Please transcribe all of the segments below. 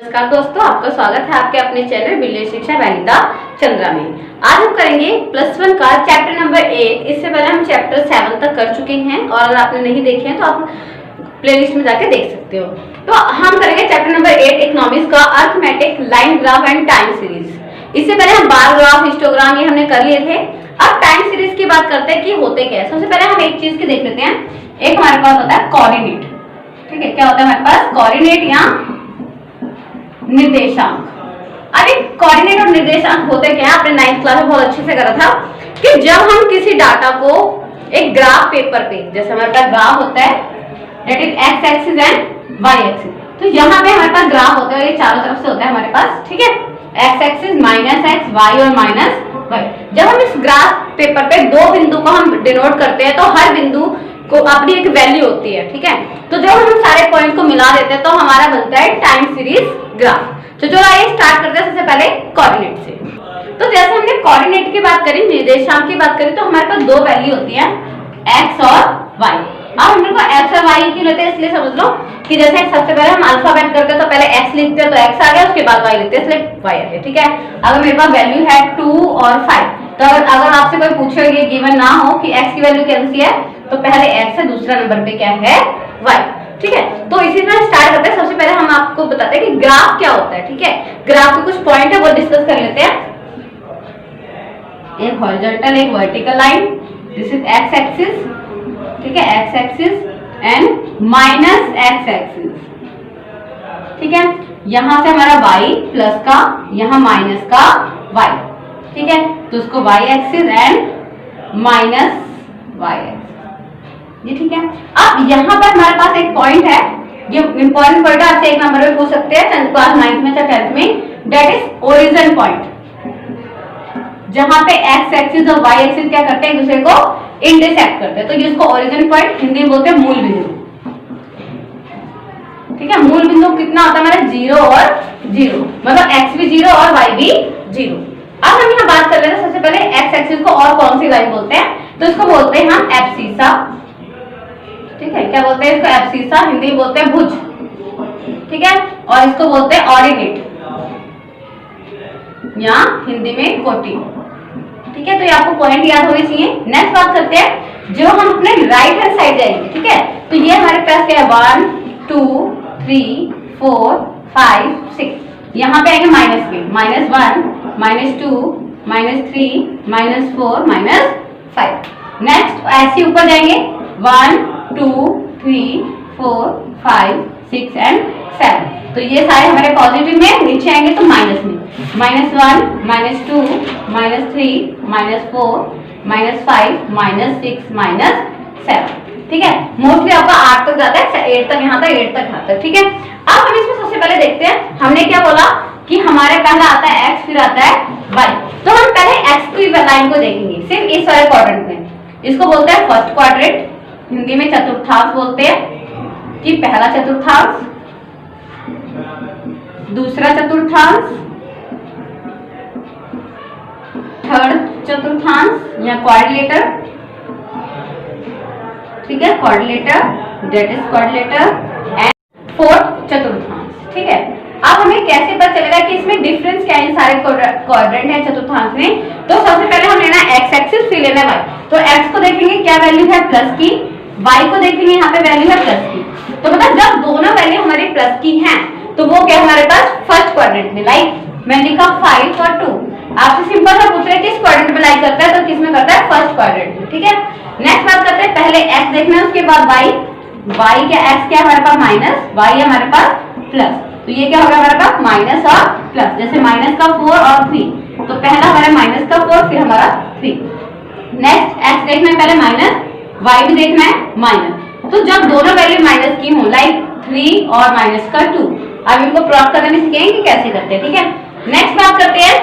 नमस्कार दोस्तों, आपका स्वागत है आपके अपने चैनल बिल्ली शिक्षा वनिता चंद्रा में। आज हम करेंगे +1 का चैप्टर नंबर 8। इससे पहले हम चैप्टर 7 तक कर चुके हैं और अगर आपने नहीं देखे हैं तो आप प्लेलिस्ट में जाके देख सकते हो। तो हम करेंगे चैप्टर नंबर 8 इकोनॉमिक्स का arithmetic, line graph and time series. इससे पहले हम बार ग्राफ, हिस्टोग्राम ये हमने कर लिए थे। अब टाइम सीरीज की बात करते हैं कि होते क्या है। सबसे पहले हम एक चीज की देख लेते हैं। एक हमारे पास होता है कोऑर्डिनेट। ठीक है, क्या होता है हमारे पास? कोऑर्डिनेट या निर्देशांक। अरे कोऑर्डिनेट और निर्देशांक होते क्या है, आपने 9th क्लास में बहुत अच्छे से करा था कि जब हम किसी डाटा को एक ग्राफ पेपर पे, जैसे हमारे पास ग्राफ होता है that is x axis and y axis, तो यहाँ पे हमारे पास ग्राफ होता है, ये चारों तरफ से होता है हमारे पास। ठीक है, x axis minus x, y और माइनस वाई। जब हम इस ग्राफ पेपर पे दो बिंदु को हम डिनोट करते हैं तो हर बिंदु को अपनी एक वैल्यू होती है। ठीक है, तो जब हम सारे पॉइंट को मिला देते हैं तो हमारा बनता है टाइम सीरीज ग्राफ। तो चलो आइए स्टार्ट करते हैं सबसे पहले कोऑर्डिनेट से। तो जैसे हमने कोऑर्डिनेट की बात करी, निर्देशांक की बात करी, तो हमारे पास दो वैल्यू होती है x और y। अब हम लोग को x और y क्यों लेते हैं, इसलिए समझ लो कि जैसे सबसे पहले हम अल्फाबेट करते हैं तो पहले x लिखते हैं तो x आ गया, उसके बाद y लिखते हैं इसलिए y आ गया। ठीक है, अगर मेरे पास वैल्यू है 2 और 5, तो अगर आपसे कोई पूछे ये गिवन ना हो कि x की वैल्यू कैसी है, तो पहले x है, दूसरा नंबर पे क्या है y। ठीक है, तो इसी तरह स्टार्ट करते हैं। सबसे पहले हम आपको बताते हैं कि ग्राफ क्या होता है। ठीक है, ग्राफ के कुछ पॉइंट है वो डिस्कस कर लेते हैं। एक हॉरिजॉन्टल, एक vertical line, this is x axis. ठीक है, x axis and minus x axis. ठीक है, यहां से हमारा y प्लस का, यहां माइनस का y। ठीक है, तो उसको y axis and minus y axis. ये ठीक है। अब यहाँ पर हमारे पास एक पॉइंट है, ये इंपॉर्टेंट पॉइंट है, आपसे एक नंबर में पूछ सकते हैं 10th क्लास 9th में या 10th में, दैट इज ओरिजिन पॉइंट। जहां पे एक्स एक्सिस और वाई एक्सिस क्या करते हैं, एक दूसरे को इंटरसेक्ट करते हैं, तो ये इसको ओरिजिन पॉइंट, हिंदी में बोलते हैं मूल बिंदु। ठीक है, मूल बिंदु कितना होता है हमारा? 0 और 0, मतलब एक्स भी 0 और वाई भी 0। अब हम यहाँ बात कर लेते हैं सबसे पहले एक्स एक्सिस को और कौन सी लाइन बोलते हैं, तो इसको बोलते हैं हम एब्सिसा। ठीक है, क्या बोलते हैं इसको? एब्सिसा, हिंदी में बोलते हैं भुज। ठीक है, और इसको बोलते हैं ऑर्डिनेट या हिंदी में कोटि। ठीक है, तो ये आपको पॉइंट याद होने चाहिए। नेक्स्ट बात करते हैं, जो हम अपने राइट हैंड साइड जाएंगे। ठीक है, तो ये हमारे पास क्या है? 1 2 3 4 5 6, यहाँ पे आएंगे माइनस के, -1 -2 -3 -4 -5। नेक्स्ट ऐसे ऊपर जाएंगे 1 2 3 4 5 6 एंड 7, तो ये सारे हमारे पॉजिटिव में, नीचे आएंगे तो माइनस में, -1 -2 -3 -4 -5 -6 -7। ठीक है, मोस्टली आपका 8 तक जाता है, 8 तक यहाँ तक, 8 तक यहाँ तक। ठीक है, अब हम इसमें सबसे पहले देखते हैं, हमने क्या बोला कि हमारे पहला आता है x, फिर आता है y। तो हम पहले x की लाइन को देखेंगे सिर्फ इस वाले क्वाड्रेंट में। इसको बोलते हैं फर्स्ट क्वाड्रेंट, हिंदी में चतुर्थांश बोलते हैं, कि पहला चतुर्थांश, दूसरा चतुर्थांश, थर्ड चतुर्थांश या क्वाड्रिलेटर। ठीक है, quadrilateral, that is quadrilateral and fourth चतुर्थांश। ठीक है, अब हमें कैसे पता चलेगा कि इसमें डिफरेंस क्या है इन सारे क्वाड्रेंट है चतुर्थांश में? तो सबसे पहले हम लेना एक्स एक्सिस, फिर लेना वाई। तो एक्स को देखेंगे क्या वैल्यू है प्लस की, वाई को देखेंगे यहाँ पे वैल्यू है प्लस की। तो मतलब जब दोनों वैल्यू हमारे प्लस की हैं तो वो क्या हमारे पास फर्स्ट क्वाड्रेंट में, लाइक मैंने लिखा 5 और 2। आपसे सिंपल सा पूछ रहे किस क्वाड्रेंट में लाइक करता है, तो किस में करता है? फर्स्ट क्वाड्रेंट में। ठीक है, नेक्स्ट बात करते हैं, पहले एक्स देखना है, उसके बाद वाई। वाई क्या, एक्स क्या है हमारे पास माइनस, वाई है हमारे पास प्लस, तो ये क्या होगा हमारे पास? माइनस और प्लस। जैसे माइनस का 4 और 3, तो पहला हमारा माइनस का 4, फिर हमारा 3। नेक्स्ट एक्स देखना है पहले माइनस, वाई भी देखना है माइनस। तो जब दोनों वैल्यू माइनस की हो, लाइक 3 और माइनस का 2, अब इनको प्लॉट करने में सीखेंगे कि कैसे करते हैं। ठीक है, नेक्स्ट बात करते हैं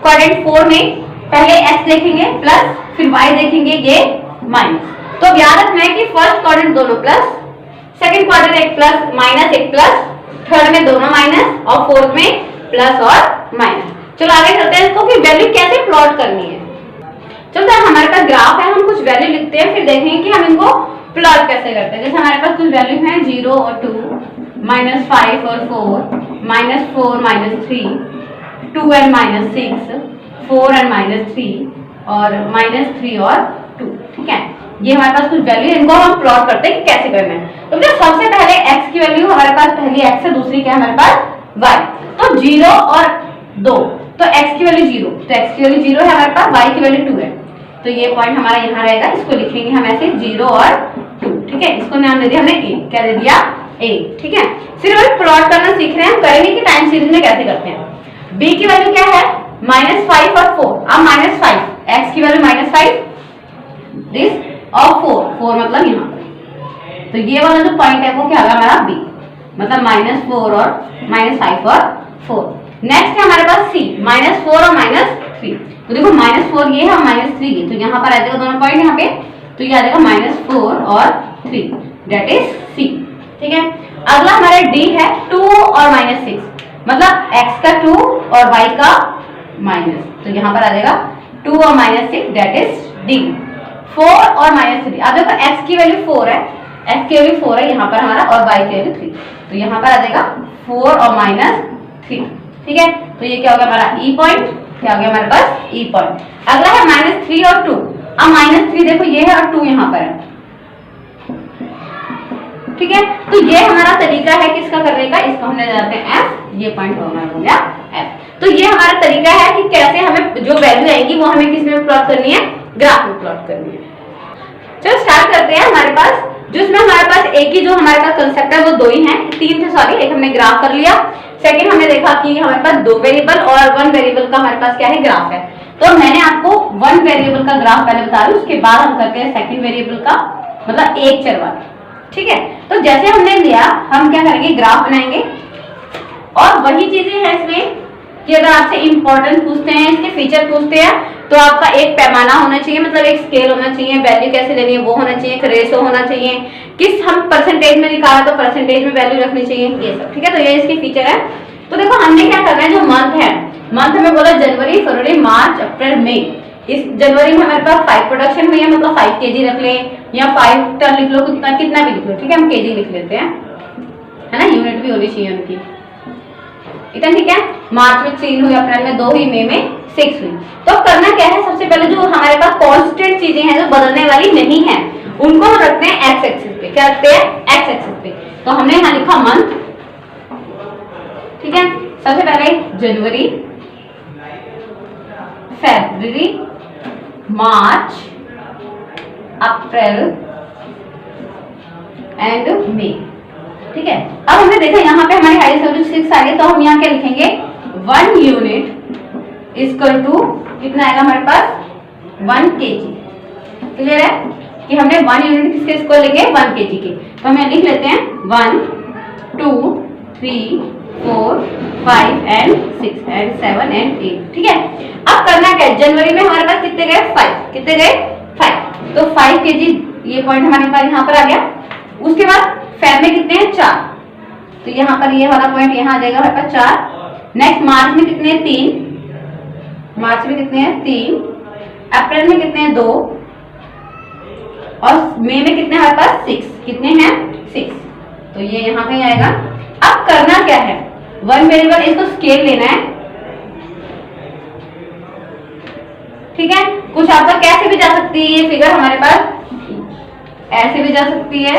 क्वाड्रेंट 4 में, पहले एक्स देखेंगे प्लस, फिर वाई देखेंगे ये माइनस। तो याद रखना है कि फर्स्ट क्वाड्रेंट दोनों प्लस, सेकंड क्वाड्रेंट एक प्लस माइनस एक प्लस, थर्ड में दोनों माइनस और फोर्थ में प्लस और माइनस। चलो आगे चलते हैं इसको कि वैल्यू कैसे प्लॉट करनी है। चलो हमारे पास ग्राफ है, हम कुछ वैल्यू लिखते हैं, फिर देखेंगे कि हम इनको प्लॉट कैसे करते हैं। जैसे हमारे पास कुछ वैल्यू है 0 और 2, -5 और 4, -4 -3, 2 and -6, 4 and -3 और -3 और 2। ठीक है, ये हमारे पास कुछ वैल्यू, इनको हम प्लॉट करते हैं कि कैसे करना है। तो बेटा सबसे पहले x की वैल्यू हमारे पास पहली x है, दूसरी क्या है हमारे पास y। तो 0 और 2, तो x की वैल्यू 0, तो x की वैल्यू 0 है हमारे पास, y की वैल्यू 2 है। तो ये पॉइंट हमारा यहाँ रहेगा, इसको लिखेंगे हम ऐसे 0 और 2। ठीक है, इसको नाम दे दिया हमने a, क्या दे दिया a। ठीक है, सिर्फ हम प्लॉट करना सीख रहे हैं, हम करेंगे कि टाइम सीरीज में कैसे करते हैं। b की वैल्यू क्या है -5 और 4। अब -5, x की वैल्यू -5 दिस और 4 मतलब यहाँ, तो ये वाला जो पॉइंट है वो क्या होगा हमारा b, मतलब -4 और -5 और 4। नेक्स्ट है हमारे पास c, -4 और -3। तो देखो -4 ये है और -3 ये, तो यहाँ पर आ जाएगा दोनों पॉइंट यहाँ पे, तो ये आ जाएगा -4 और 3, दैट इज c। ठीक है, अगला हमारा d है 2 और -6, मतलब x का 2 और y का माइनस, तो यहाँ पर आ जाएगा 2 और -6, दैट इज d। 4 और -3, अब देखो x की वैल्यू 4 है, x की वैल्यू 4 है यहाँ पर हमारा, और y की वैल्यू 3, तो यहाँ पर आ जाएगा 4 और -3। ठीक है, तो ये क्या हो गया हमारा e पॉइंट, क्या हो गया हमारे पास e पॉइंट। अगला है -3 और 2। अब -3 देखो ये है और 2 यहाँ पर है। ठीक है, तो ये हमारा तरीका है किसका करने का, इसको हमने जाते हैं f, ये पॉइंट हमारा हो गया f। तो ये हमारा तरीका है कि कैसे हमें जो वैल्यू आएगी वो हमें किस में प्लॉट करनी है, ग्राफ में प्लॉट करनी है। चलो स्टार्ट करते हैं। हमारे पास जिसमें हमारे पास एक ही जो हमारे पास कंसेप्ट है वो 2 ही हैं, 3 थे सॉरी, एक हमने ग्राफ कर लिया। सेकंड हमने देखा कि हमारे पास 2 वेरिएबल और 1 वेरिएबल का हमारे पास क्या है ग्राफ है। तो मैंने आपको 1 वेरिएबल का ग्राफ पहले बता रही हूँ, उसके बाद हम करते हैं सेकंड वेरिएबल का, मतलब एक चर वाला। ठीक है, तो जैसे हमने लिया हम क्या करेंगे, ग्राफ बनाएंगे। और वही चीजें हैं इसमें कि अगर आपसे इंपॉर्टेंट पूछते हैं, इसके फीचर पूछते हैं, तो आपका एक पैमाना होना चाहिए, मतलब एक स्केल होना चाहिए, वैल्यू कैसे लेनी है वो होना चाहिए, एक रेशो होना चाहिए, किस हम परसेंटेज में निकाला तो परसेंटेज में वैल्यू रखनी चाहिए, ये सब। ठीक है, तो ये इसके फीचर है। तो देखो हमने क्या करना है, जो मंथ है, मंथ में बोला जनवरी, फरवरी, मार्च, अप्रैल, मई। इस जनवरी में हमारे पास 5 प्रोडक्शन हुई है, मतलब 5 kg रख लें या 5 टन लिख लो, कितना भी लिख लो। ठीक है, हम kg लिख लेते हैं, है ना, यूनिट भी होनी चाहिए उनकी। इतना ठीक है। मार्च में 3 हुई, अप्रैल में 2 हुई, मई में 6 हुई। तो करना क्या है, सबसे पहले जो हमारे पास कांस्टेंट चीजें हैं जो बदलने वाली नहीं है, उनको हम रखते हैं एक्स एक्सिस पे। क्या रखते हैं, एक्स एक्सिस पे। तो हमने यहाँ लिखा मंथ। ठीक है, सबसे पहले जनवरी, फरवरी, मार्च, अप्रैल एंड मई। ठीक है, अब हमने देखा यहाँ पे हमारी हाईएस्ट वैल्यू 6 आ गई, तो हम यहाँ क्या लिखेंगे, 1 यूनिट इक्वल टू कितना आएगा हमारे पास 1 kg। क्लियर है कि हमने 1 यूनिट किसके इक्वल लेंगे, 1 kg के। तो हम लिख लेते हैं 1 2 3 4 5 एंड 6 एंड 7 एंड 8। ठीक है, अब करना क्या है, जनवरी में हमारे पास कितने गए, 5। कितने गए, 5। तो 5 kg ये पॉइंट हमारे पास यहाँ पर आ गया। उसके बाद फेब में कितने हैं, 4। तो यहाँ पर ये वाला पॉइंट यहाँ आ जाएगा हमारे पास 4। नेक्स्ट मार्च में कितने हैं, 3। मार्च में कितने हैं, 3। अप्रैल में कितने हैं, 2। और मई में कितने हमारे पास, 6। कितने हैं, 6। तो ये यहाँ कहीं आएगा। अब करना क्या है, 1 वेरिएबल, इसको स्केल लेना है। ठीक है, कुछ आपका कैसे भी जा सकती है ये फिगर हमारे पास, ऐसे भी जा सकती है,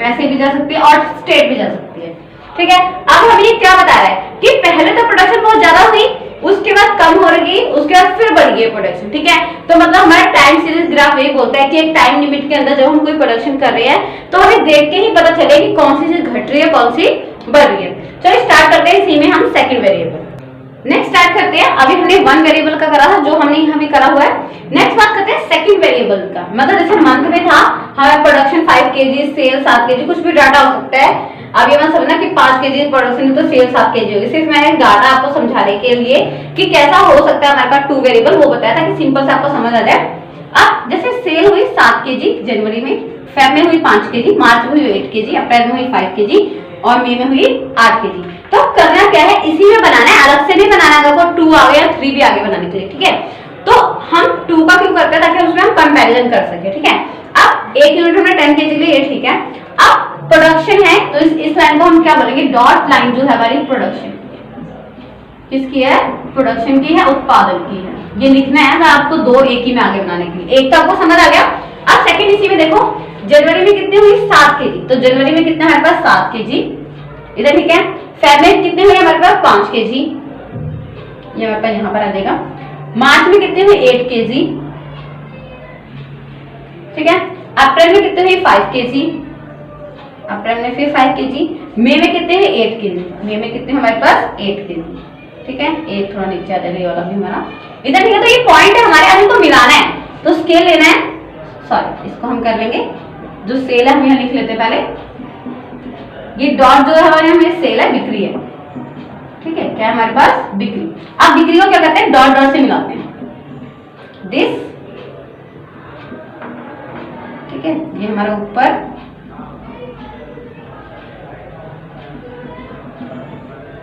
ऐसे भी जा सकती है और स्ट्रेट भी जा सकती है। ठीक है, अब हमें क्या बता रहा है कि पहले तो प्रोडक्शन बहुत ज्यादा हुई, उसके बाद कम हो रही, उसके बाद फिर बढ़ गई प्रोडक्शन। ठीक है, तो मतलब हमारा टाइम सीरीज ग्राफ ये बोलता है कि एक टाइम लिमिट के अंदर जब हम कोई प्रोडक्शन कर रहे हैं तो हमें देख के ही पता चले कि कौन सी चीज घट रही है, कौन सी बढ़ रही है। चलो स्टार्ट करते हैं, इसी में हम सेकंड वेरिएबल। नेक्स्ट स्टार्ट करते हैं। अभी हमने 1 वेरिएबल का करा था, जो हमने यहाँ भी करा हुआ है। नेक्स्ट बात करते हैं सेकंड वेरिएबल का, मतलब जैसे मंथ में था हमारा प्रोडक्शन 5 kg, सेल 7 kg, कुछ भी डाटा हो सकता है। अब ये मत समझना कि 5 kg प्रोडक्शन है तो सेल 7 kg होगी, सिर्फ मैंने डाटा आपको समझाने के लिए कि कैसा हो सकता है हमारे पास 2 वेरिएबल, वो बताया ताकि सिंपल से आपको समझ आ जाए। अब जैसे सेल हुई 7 kg जनवरी में, फेब में हुई 5 kg, मार्च में हुई 8 kg, अप्रैल में हुई 5 kg और मई में हुई 8 kg। तो करना क्या है, इसी में बनाना है, अलग से नहीं बनाना है। देखो 2 आ गया, 3 भी आगे बनाने के लिए। ठीक है, तो हम 2 का क्यों करते हैं, ताकि उसमें हम कंपैरिजन कर सके। ठीक है, अब 1 यूनिट हमने 10 kg लिए, ये ठीक है। अब प्रोडक्शन है तो इस लाइन को हम क्या बोलेंगे, डॉट लाइन जो है हमारी प्रोडक्शन किसकी है, प्रोडक्शन की है, उत्पादन की है। ये लिखना है आपको दो एक ही में आगे बनाने के लिए। एक तो आपको समझ आ गया। अब सेकंड इसी में देखो, जनवरी में कितनी हुई 7 केजी, तो जनवरी में कितना हमारे पास 7 केजी इधर, ठीक है। फेब में कितने हुए हमारे पास 5 केजी, ये हमारे पास यहाँ पर आ जाएगा। मार्च में कितने हुए 8 केजी, ठीक है। अप्रैल में कितने हुए 5 केजी, अप्रैल में फिर 5 केजी। मई में कितने हुए 8 केजी, मई में कितने हमारे पास 8 केजी, ठीक है। एक थोड़ा नीचे आ जाएगा ये वाला भी हमारा इधर, ठीक है। तो ये पॉइंट है हमारे, अब इनको मिलाना है तो स्केल लेना है, सॉरी इसको हम कर लेंगे, जो सेल है हम यहाँ लिख लेते हैं पहले। ये डॉट जो है हमारे हमें सेल है, बिक्री है, ठीक है। क्या है हमारे पास, बिक्री। अब बिक्री को क्या करते हैं, डॉट डॉट से मिलाते हैं, दिस, ठीक है। ये हमारा ऊपर,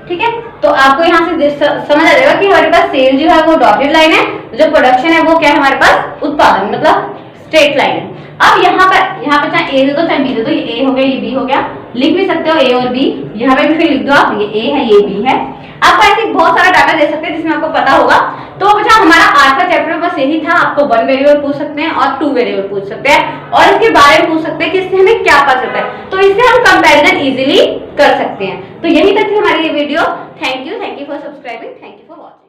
ठीक है। तो आपको यहाँ से समझ आ जाएगा कि हमारे पास सेल जो है वो डॉटेड लाइन है, जो प्रोडक्शन है वो क्या है हमारे पास, उत्पादन, मतलब स्ट्रेट लाइन है। अब यहाँ पर चाहे ए दे दो चाहे बी दे दो, ये ए हो गया ये बी हो गया, लिख भी सकते हो ए और बी, यहाँ पे भी फिर लिख दो आप, ये ए है ये बी है। आपको ऐसे बहुत सारा डाटा दे सकते हैं जिसमें आपको पता होगा। तो बच्चा हमारा आज का चैप्टर बस यही था। आपको 1 वेरिएबल पूछ सकते हैं और 2 वेरिएबल पूछ सकते हैं, और इसके बारे में पूछ सकते हैं कि इससे हमें क्या पता चलता है, तो इससे हम कंपैरिजन इजीली कर सकते हैं। तो यही तक थी हमारी ये video. Thank you for subscribing, thank you for watching.